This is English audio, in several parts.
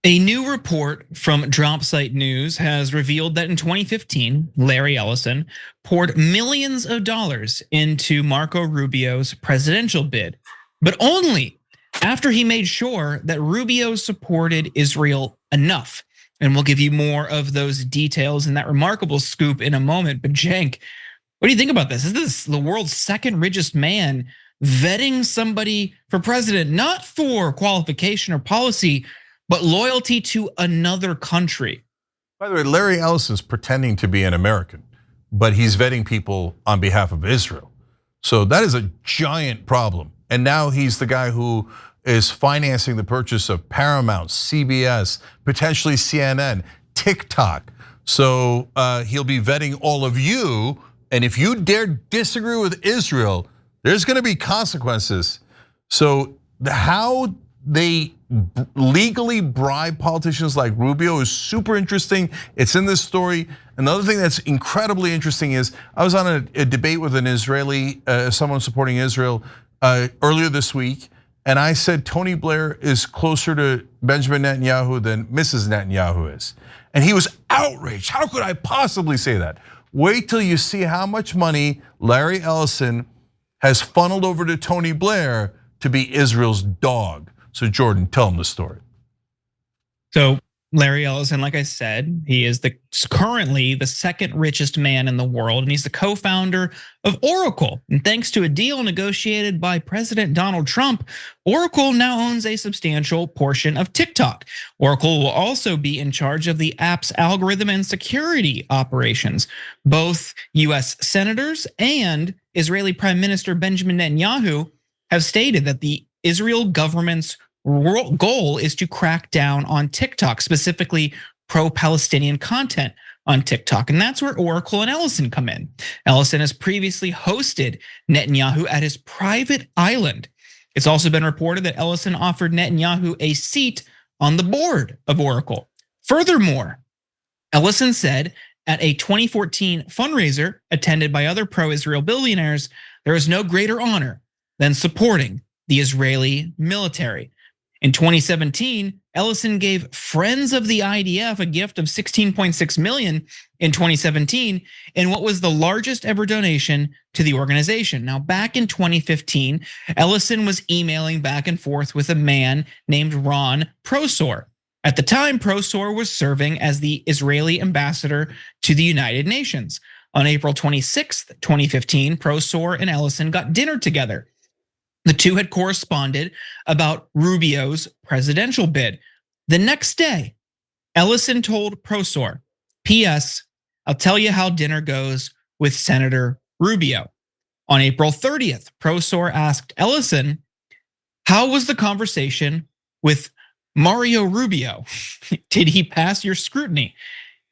A new report from Dropsite News has revealed that in 2015, Larry Ellison poured millions of dollars into Marco Rubio's presidential bid, but only after he made sure that Rubio supported Israel enough. And we'll give you more of those details in that remarkable scoop in a moment. But Cenk, what do you think about this? Is this the world's second richest man vetting somebody for president, not for qualification or policy, but loyalty to another country? By the way, Larry Ellison's pretending to be an American, but he's vetting people on behalf of Israel. So that is a giant problem. And now he's the guy who is financing the purchase of Paramount, CBS, potentially CNN, TikTok. So he'll be vetting all of you. And if you dare disagree with Israel, there's gonna be consequences. So how they legally bribe politicians like Rubio is super interesting. It's in this story. Another thing that's incredibly interesting is I was on a debate with an Israeli, someone supporting Israel earlier this week, and I said Tony Blair is closer to Benjamin Netanyahu than Mrs. Netanyahu is. And he was outraged. How could I possibly say that? Wait till you see how much money Larry Ellison has funneled over to Tony Blair to be Israel's dog. So Jordan, tell him the story. So Larry Ellison, like I said, he is currently the second richest man in the world, and he's the co-founder of Oracle. And thanks to a deal negotiated by President Donald Trump, Oracle now owns a substantial portion of TikTok. Oracle will also be in charge of the app's algorithm and security operations. Both US senators and Israeli Prime Minister Benjamin Netanyahu have stated that the Israel government's goal is to crack down on TikTok, specifically pro-Palestinian content on TikTok. And that's where Oracle and Ellison come in. Ellison has previously hosted Netanyahu at his private island. It's also been reported that Ellison offered Netanyahu a seat on the board of Oracle. Furthermore, Ellison said at a 2014 fundraiser attended by other pro-Israel billionaires, there is no greater honor than supporting the Israeli military. In 2017, Ellison gave Friends of the IDF a gift of 16.6 million in 2017 in what was the largest ever donation to the organization. Now, back in 2015, Ellison was emailing back and forth with a man named Ron Prosor. At the time, Prosor was serving as the Israeli ambassador to the United Nations. On April 26th, 2015, Prosor and Ellison got dinner together. The two had corresponded about Rubio's presidential bid. The next day, Ellison told Prosor, "P.S. I'll tell you how dinner goes with Senator Rubio." On April 30th, Prosor asked Ellison, "How was the conversation with Mario Rubio? Did he pass your scrutiny?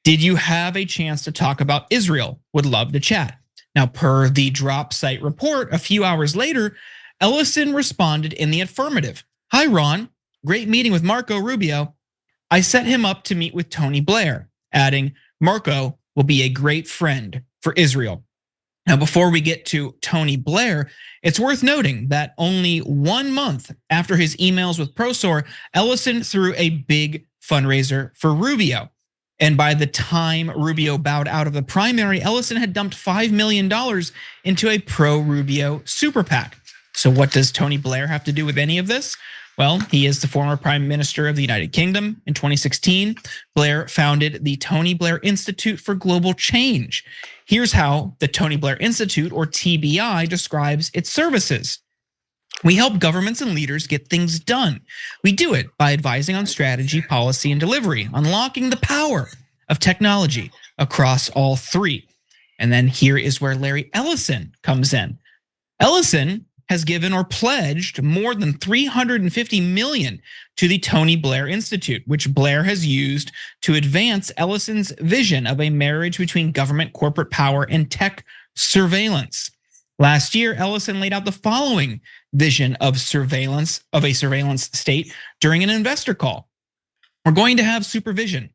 Did you have a chance to talk about Israel? Would love to chat." Now, per the Dropsite report, a few hours later, Ellison responded in the affirmative. "Hi, Ron, great meeting with Marco Rubio. I set him up to meet with Tony Blair," adding, "Marco will be a great friend for Israel." Now, before we get to Tony Blair, it's worth noting that only 1 month after his emails with Prosor, Ellison threw a big fundraiser for Rubio. And by the time Rubio bowed out of the primary, Ellison had dumped $5 million into a pro-Rubio super PAC. So what does Tony Blair have to do with any of this? Well, he is the former Prime Minister of the United Kingdom. In 2016, Blair founded the Tony Blair Institute for Global Change. Here's how the Tony Blair Institute, or TBI, describes its services. "We help governments and leaders get things done. We do it by advising on strategy, policy, and delivery, unlocking the power of technology across all three." And then here is where Larry Ellison comes in. Ellison has given or pledged more than 350 million to the Tony Blair Institute, which Blair has used to advance Ellison's vision of a marriage between government, corporate power, and tech surveillance. Last year, Ellison laid out the following vision of a surveillance state during an investor call. "We're going to have supervision.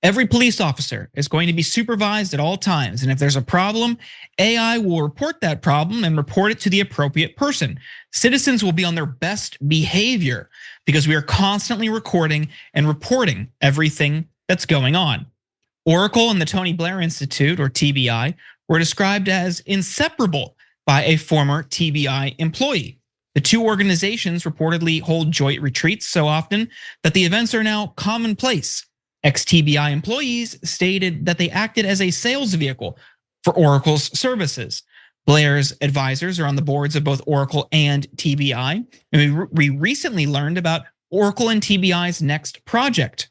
Every police officer is going to be supervised at all times, and if there's a problem, AI will report that problem and report it to the appropriate person. Citizens will be on their best behavior because we are constantly recording and reporting everything that's going on. Oracle and the Tony Blair Institute, or TBI, were described as inseparable by a former TBI employee. The two organizations reportedly hold joint retreats so often that the events are now commonplace. Ex-TBI employees stated that they acted as a sales vehicle for Oracle's services. Blair's advisors are on the boards of both Oracle and TBI. And we recently learned about Oracle and TBI's next project,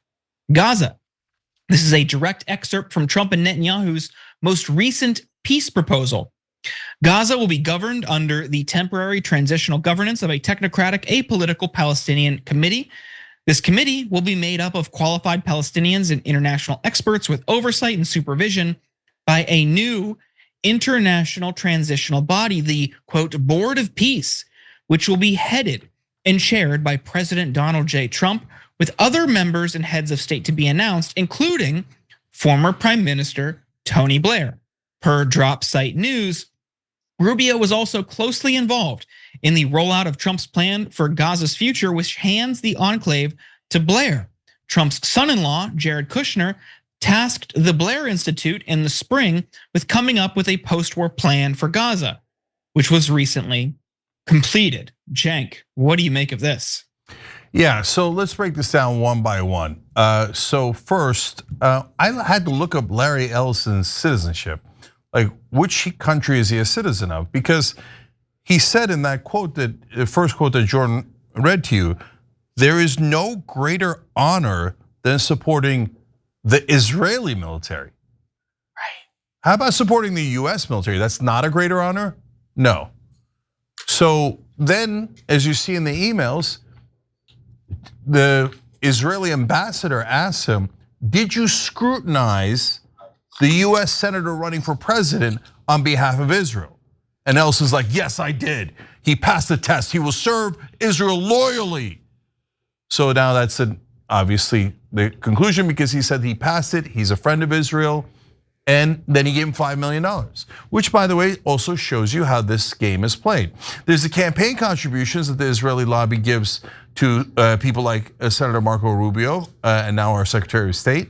Gaza. This is a direct excerpt from Trump and Netanyahu's most recent peace proposal. Gaza will be governed under the temporary transitional governance of a technocratic, apolitical Palestinian committee. This committee will be made up of qualified Palestinians and international experts with oversight and supervision by a new international transitional body, the quote, Board of Peace, which will be headed and chaired by President Donald J. Trump, with other members and heads of state to be announced, including former Prime Minister Tony Blair. Per Drop Site News, Rubio was also closely involved in the rollout of Trump's plan for Gaza's future, which hands the enclave to Blair. Trump's son-in-law, Jared Kushner, tasked the Blair Institute in the spring with coming up with a post-war plan for Gaza, which was recently completed. Cenk, what do you make of this? Yeah, so let's break this down one by one. So first, I had to look up Larry Ellison's citizenship. Like, which country is he a citizen of? Because he said in that quote, that the first quote that Jordan read to you, there is no greater honor than supporting the Israeli military. Right. How about supporting the US military? That's not a greater honor? No. So then, as you see in the emails, the Israeli ambassador asks him, did you scrutinize the US senator running for president on behalf of Israel? And Ellison's like, yes, I did. He passed the test. He will serve Israel loyally. So now that's obviously the conclusion, because he said he passed it. He's a friend of Israel. And then he gave him $5 million, which, by the way, also shows you how this game is played. There's the campaign contributions that the Israeli lobby gives to people like Senator Marco Rubio and now our Secretary of State.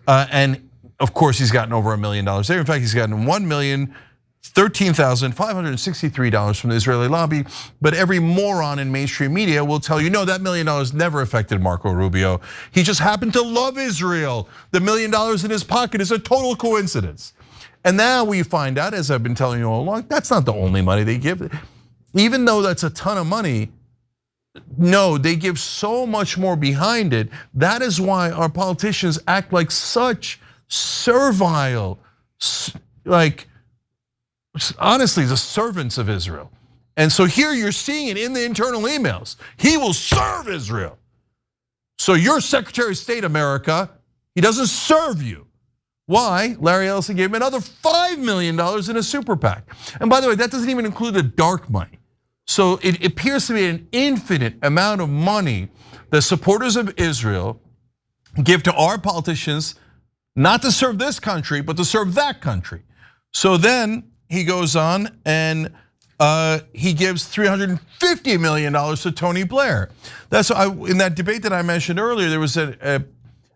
And of course, he's gotten over $1 million there. In fact, he's gotten $1,013,563 from the Israeli lobby. But every moron in mainstream media will tell you, no, that $1 million never affected Marco Rubio. He just happened to love Israel. The $1 million in his pocket is a total coincidence. And now we find out, as I've been telling you all along, that's not the only money they give. Even though that's a ton of money, no, they give so much more behind it. That is why our politicians act like such servile, like, honestly, the servants of Israel. And so here you're seeing it in the internal emails. He will serve Israel. So your Secretary of State, America, he doesn't serve you. Why? Larry Ellison gave him another $5 million in a super PAC. And by the way, that doesn't even include the dark money. So it appears to be an infinite amount of money that supporters of Israel give to our politicians, not to serve this country, but to serve that country. So then he goes on and he gives $350 million to Tony Blair. That's in that debate that I mentioned earlier, there was a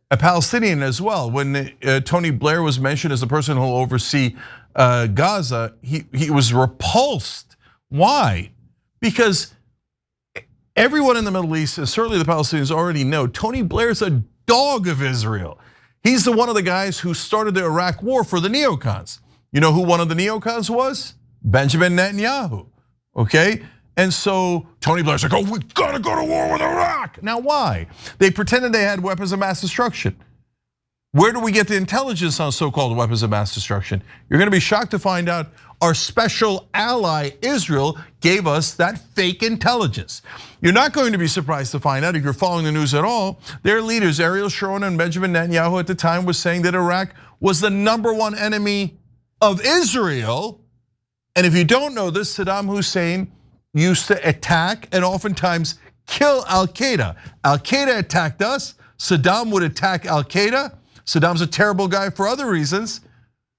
Palestinian as well. When Tony Blair was mentioned as the person who will oversee Gaza, he was repulsed. Why? Because everyone in the Middle East, and certainly the Palestinians, already know Tony Blair's a dog of Israel. He's one of the guys who started the Iraq war for the neocons. You know who one of the neocons was? Benjamin Netanyahu, okay? And so Tony Blair's like, oh, we gotta go to war with Iraq. Now why? They pretended they had weapons of mass destruction. Where do we get the intelligence on so-called weapons of mass destruction? You're gonna be shocked to find out our special ally, Israel, gave us that fake intelligence. You're not going to be surprised to find out, if you're following the news at all, their leaders, Ariel Sharon and Benjamin Netanyahu at the time, was saying that Iraq was the #1 enemy of Israel. And if you don't know this, Saddam Hussein used to attack and oftentimes kill Al-Qaeda. Al-Qaeda attacked us, Saddam would attack Al-Qaeda. Saddam's a terrible guy for other reasons,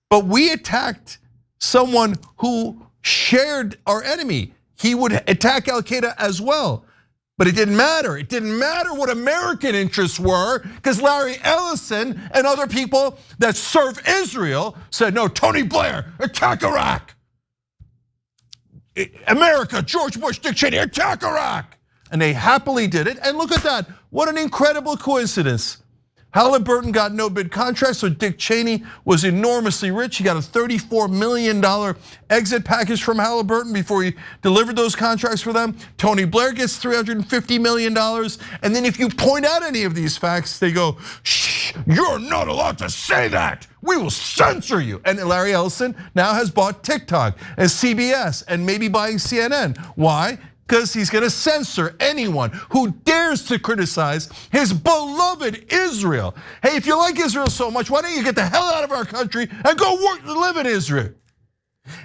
but we attacked someone who shared our enemy. He would attack Al-Qaeda as well. But it didn't matter. It didn't matter what American interests were, because Larry Ellison and other people that serve Israel said, no, Tony Blair, attack Iraq. America, George Bush, Dick Cheney, attack Iraq. And they happily did it. And look at that. What an incredible coincidence. Halliburton got no bid contract, so Dick Cheney was enormously rich. He got a $34 million exit package from Halliburton before he delivered those contracts for them. Tony Blair gets $350 million. And then if you point out any of these facts, they go, shh, you're not allowed to say that. We will censor you. And Larry Ellison now has bought TikTok and CBS and maybe buying CNN. Why? Because he's going to censor anyone who dares to criticize his beloved Israel. Hey, if you like Israel so much, why don't you get the hell out of our country and go work and live in Israel?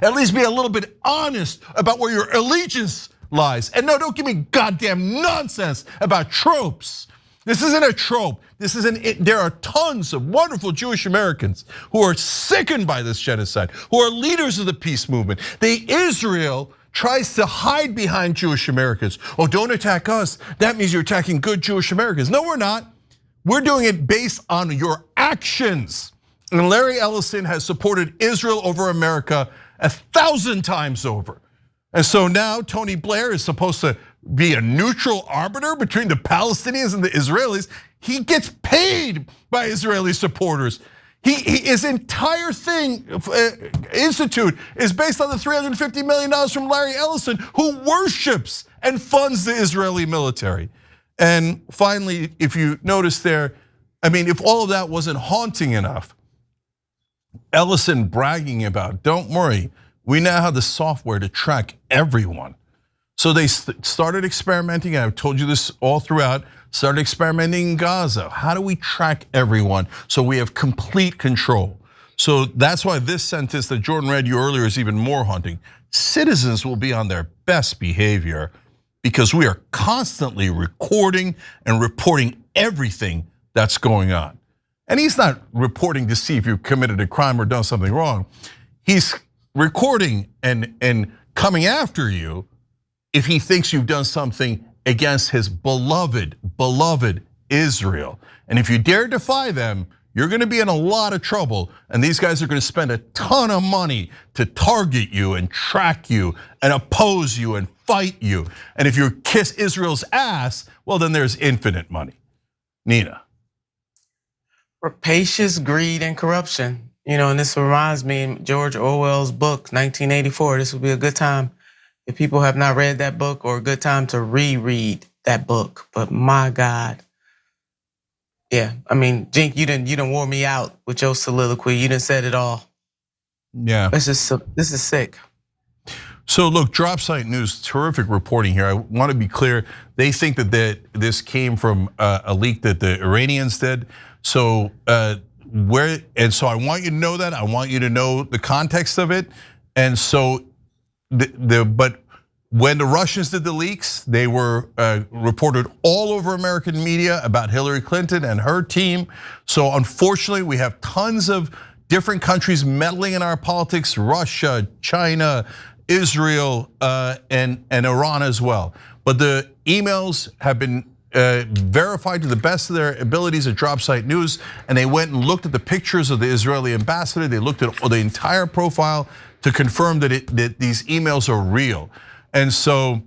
At least be a little bit honest about where your allegiance lies. And no, don't give me goddamn nonsense about tropes. This isn't a trope. There are tons of wonderful Jewish Americans who are sickened by this genocide, who are leaders of the peace movement. Israel tries to hide behind Jewish Americans. Oh, don't attack us. That means you're attacking good Jewish Americans. No, we're not. We're doing it based on your actions. And Larry Ellison has supported Israel over America 1,000 times over. And so now Tony Blair is supposed to be a neutral arbiter between the Palestinians and the Israelis. He gets paid by Israeli supporters. His entire institute is based on the $350 million from Larry Ellison, who worships and funds the Israeli military. And finally, if you notice there, I mean, if all of that wasn't haunting enough, Ellison bragging about, don't worry, we now have the software to track everyone. So they started experimenting, and I've told you this all throughout, started experimenting in Gaza. How do we track everyone so we have complete control? So that's why this sentence that Jordan read you earlier is even more haunting. Citizens will be on their best behavior because we are constantly recording and reporting everything that's going on. And he's not reporting to see if you've committed a crime or done something wrong. He's recording and coming after you if he thinks you've done something against his beloved Israel. And if you dare defy them, you're gonna be in a lot of trouble. And these guys are gonna spend a ton of money to target you and track you and oppose you and fight you. And if you kiss Israel's ass, well, then there's infinite money. Nina. Rapacious greed and corruption. And this reminds me of George Orwell's book, 1984. This would be a good time if people have not read that book, or a good time to reread that book. But my God, yeah, I mean, Jink, you didn't wore me out with your soliloquy. You didn't said it all. Yeah, this is sick. So look, Drop Site News, terrific reporting here. I want to be clear. They think that this came from a leak that the Iranians did. So so I want you to know that. I want you to know the context of it. And so but when the Russians did the leaks, they were reported all over American media about Hillary Clinton and her team. So unfortunately, we have tons of different countries meddling in our politics: Russia, China, Israel, and Iran as well. But the emails have been verified to the best of their abilities at Drop Site News, and they went and looked at the pictures of the Israeli ambassador. They looked at the entire profile to confirm that these emails are real. And so,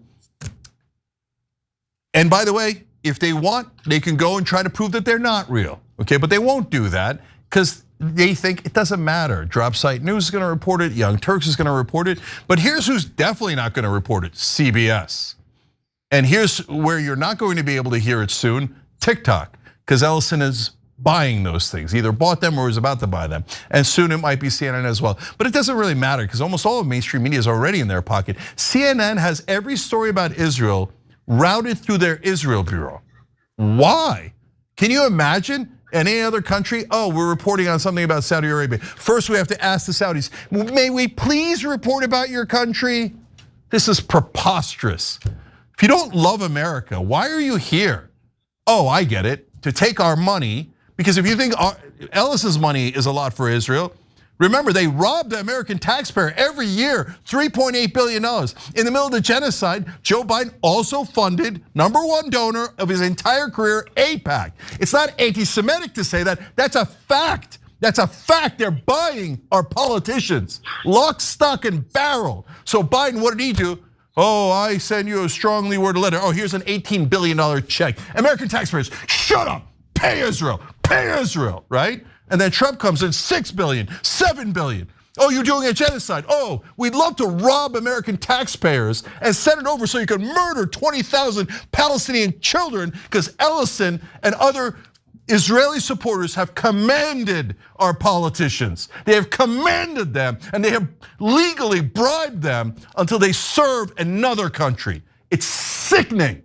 and by the way, if they want, they can go and try to prove that they're not real, okay? But they won't do that because they think it doesn't matter. Drop Site News is gonna report it, Young Turks is gonna report it, but here's who's definitely not gonna report it: CBS. And here's where you're not going to be able to hear it soon: TikTok, because Ellison is buying those things, either bought them or is about to buy them. And soon it might be CNN as well. But it doesn't really matter because almost all of mainstream media is already in their pocket. CNN has every story about Israel routed through their Israel bureau. Why? Can you imagine any other country? Oh, we're reporting on something about Saudi Arabia. First we have to ask the Saudis, may we please report about your country? This is preposterous. If you don't love America, why are you here? Oh, I get it. To take our money, Because if you think Ellison's money is a lot for Israel, remember, they robbed the American taxpayer every year, $3.8 billion. In the middle of the genocide, Joe Biden also funded, #1 donor of his entire career, AIPAC. It's not anti-Semitic to say that, that's a fact. That's a fact. They're buying our politicians, lock, stock, and barrel. So Biden, what did he do? Oh, I send you a strongly worded letter. Oh, here's an $18 billion check. American taxpayers, shut up, pay Israel, right? And then Trump comes in, 6 billion, 7 billion. Oh, you're doing a genocide. Oh, we'd love to rob American taxpayers and send it over so you can murder 20,000 Palestinian children, because Ellison and other Israeli supporters have commanded our politicians. They have commanded them, and they have legally bribed them until they serve another country. It's sickening.